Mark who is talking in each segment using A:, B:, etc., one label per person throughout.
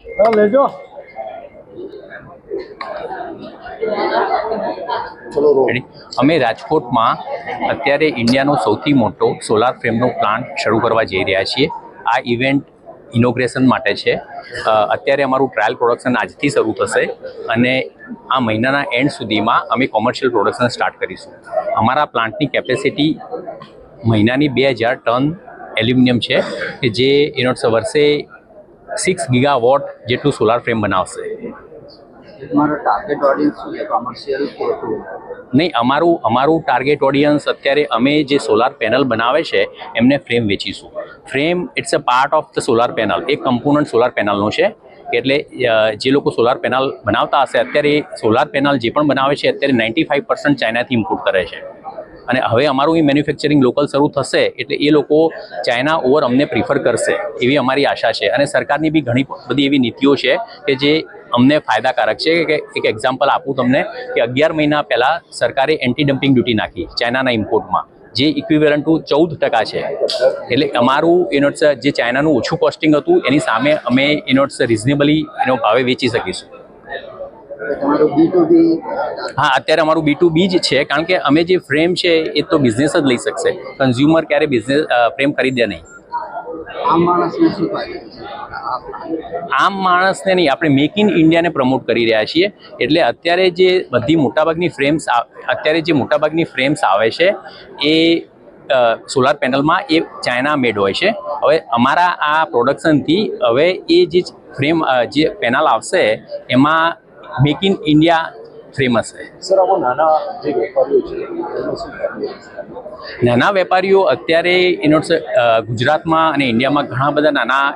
A: લેજો
B: અમે રાજકોટમાં અત્યારે ઇન્ડિયાનો સૌથી મોટો સોલાર ફ્રેમનો પ્લાન્ટ શરૂ કરવા જઈ રહ્યા છીએ. આ ઇવેન્ટ ઇનોગ્રેશન માટે છે. અત્યારે અમારું ટ્રાયલ પ્રોડક્શન આજથી શરૂ થશે અને આ મહિનાના એન્ડ સુધીમાં અમે કોમર્શિયલ પ્રોડક્શન સ્ટાર્ટ કરીશું. અમારા પ્લાન્ટની કેપેસિટી મહિનાની 2000 ટન એલ્યુમિનિયમ છે કે જે વર્ષે 6 ગીગાવોટ જેટલું સોલાર ફ્રેમ બનાવશે. નહીં, અમારું ટાર્ગેટ ઓડિયન્સ અત્યારે અમે જે સોલાર પેનલ બનાવે છે એમને ફ્રેમ વેચીશું. Frame it's a part of the solar panel, એક કમ્પોનન્ટ સોલાર પેનલનું છે. એટલે જે લોકો સોલાર પેનલ બનાવતા હશે અત્યારે સોલાર પેનલ જે પણ બનાવે છે અત્યારે 95% ચાઇનાથી ઇમ્પોર્ટ કરે છે. અને હવે અમારું એ મેન્યુફેક્ચરિંગ લોકલ શરૂ થશે એટલે એ લોકો ચાઇના ઓવર અમને પ્રિફર કરશે એવી અમારી આશા છે. અને સરકારની બી ઘણી બધી એવી નીતિઓ છે કે જે અમને ફાયદાકારક છે. કે એક એક્ઝામ્પલ આપું તમને કે 11 મહિના પહેલાં સરકારે એન્ટી ડમ્પિંગ ડ્યુટી નાખી ચાઇનાના ઇમ્પોર્ટમાં, જે ઇક્વિવેલન્ટ ટુ 14% છે. એટલે અમારું જે ચાઇનાનું ઓછું કોસ્ટિંગ હતું એની સામે અમે રિઝનેબલી ભાવે વેચી શકીશું. હા, અત્યારે અમારું B2B જ છે, કારણ કે અમે જે ફ્રેમ છે એ તો બિઝનેસ જ લઈ શકશે. કન્ઝ્યુમર ક્યારે બિઝનેસ ફ્રેમ ખરીદે નહીં. આમ માણસને નહીં, આપણે મેક ઇન ઇન્ડિયાને પ્રમોટ કરી રહ્યા છીએ. એટલે અત્યારે જે મોટાભાગની ફ્રેમ્સ આવે છે એ સોલાર પેનલમાં એ ચાઇના મેડ હોય છે. હવે અમારા આ પ્રોડક્શનથી હવે એ જે ફ્રેમ જે પેનલ આવશે એમાં મેક ઇન ઇન્ડિયા ફ્રેમ હશે.
A: સર, આમાં નાના જે વેપારીઓ છે
B: નાના વેપારીઓ અત્યારે ગુજરાતમાં અને ઇન્ડિયામાં ઘણા બધા નાના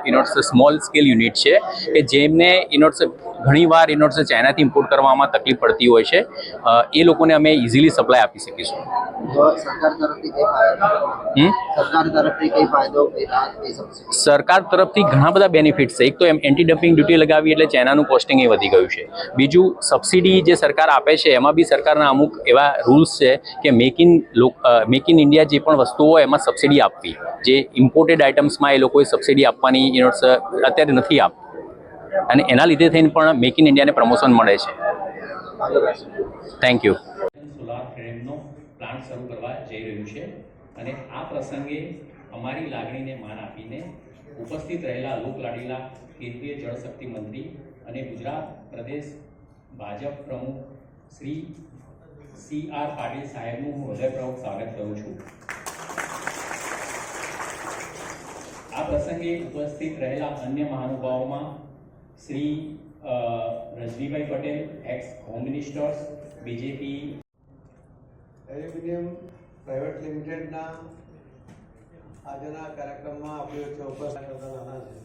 B: સ્મોલ સ્કેલ યુનિટ છે કે જેમને ઘણીવાર ચાઇનાથી ઇમ્પોર્ટ કરવામાં તકલીફ પડતી હોય છે. એ લોકોને અમે ઇઝીલી સપ્લાય આપી શકીશું. સરકાર તરફથી ઘણા બધા બેનિફિટ્સ છે. એક તો એન્ટી ડમ્પિંગ ડ્યુટી લગાવી એટલે ચાઇનાનું કોસ્ટિંગ એ વધી ગયું છે. બીજું, સબસિડી જે સરકાર આપે છે એમાં બી સરકારના અમુક એવા રૂલ્સ છે કે મેક ઇન ઇન્ડિયા જે પણ વસ્તુઓ હોય એમાં સબસિડી આપવી. જે ઇમ્પોર્ટેડ આઇટમ્સમાં એ લોકોએ સબસિડી આપવાની અત્યારે નથી આપતી અને એના લીધે થઈને પણ મેક ઇન ઇન્ડિયાને પ્રમોશન મળે છે. Thank you. સોલાર ફ્રેમનો પ્લાન્ટ શરૂ કરવા જઈ રહ્યું છે અને આ પ્રસંગે અમારી લાગણીને માન આપીને ઉપસ્થિત રહેલા લોકલાડીલા કેન્દ્રીય જળશક્તિ મંત્રી અને ગુજરાત પ્રદેશ ભાજપ પ્રમુખ શ્રી CR પાટીલ સાહેબનું હું હૃદયપૂર્વક સ્વાગત કરું છું. આ પ્રસંગે ઉપસ્થિત રહેલા અન્ય મહાનુભાવોમાં Shri Rajnibhai Patel, ex home ministers, BJP
C: aluminium private લિમિટેડના આજના કાર્યક્રમમાં આપણે ઉપસ્થિત નાના છે.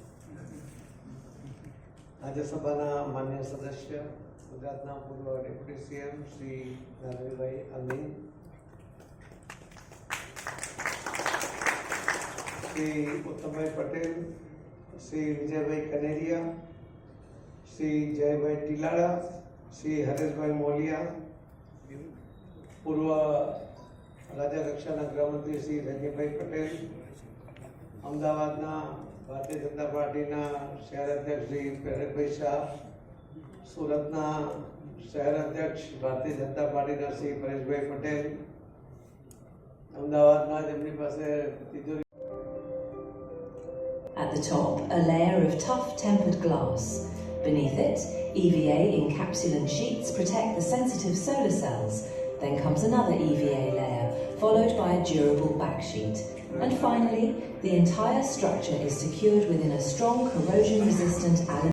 C: રાજ્યસભાના માન્ય સદસ્ય ગુજરાતના પૂર્વ ડેપ્યુટી CM શ્રી નરવીભાઈ અમીન, શ્રી ઉત્તમભાઈ પટેલ, શ્રી વિજયભાઈ કનેરિયા, શ્રી જયભાઈ ટીલાળા, શ્રી હરેશભાઈ મોલિયા, પૂર્વ રાજ્ય કક્ષાના ગૃહમંત્રી શ્રી રજનીભાઈ પટેલ, અમદાવાદના ભારતીય જનતા પાર્ટીના શહેર અધ્યક્ષ શ્રી પરેશભાઈ શાહ, સુરતના શહેર અધ્યક્ષ ભારતીય જનતા પાર્ટીના શ્રી પરેશભાઈ પટેલ, અમદાવાદના જેમની પાસે તિજોરી.
D: At the top, a layer of tough tempered glass. Beneath it, EVA encapsulant sheets protect the sensitive solar cells. Then comes another EVA layer, followed by a durable backsheet. And finally, the entire structure is secured within a strong corrosion-resistant aluminium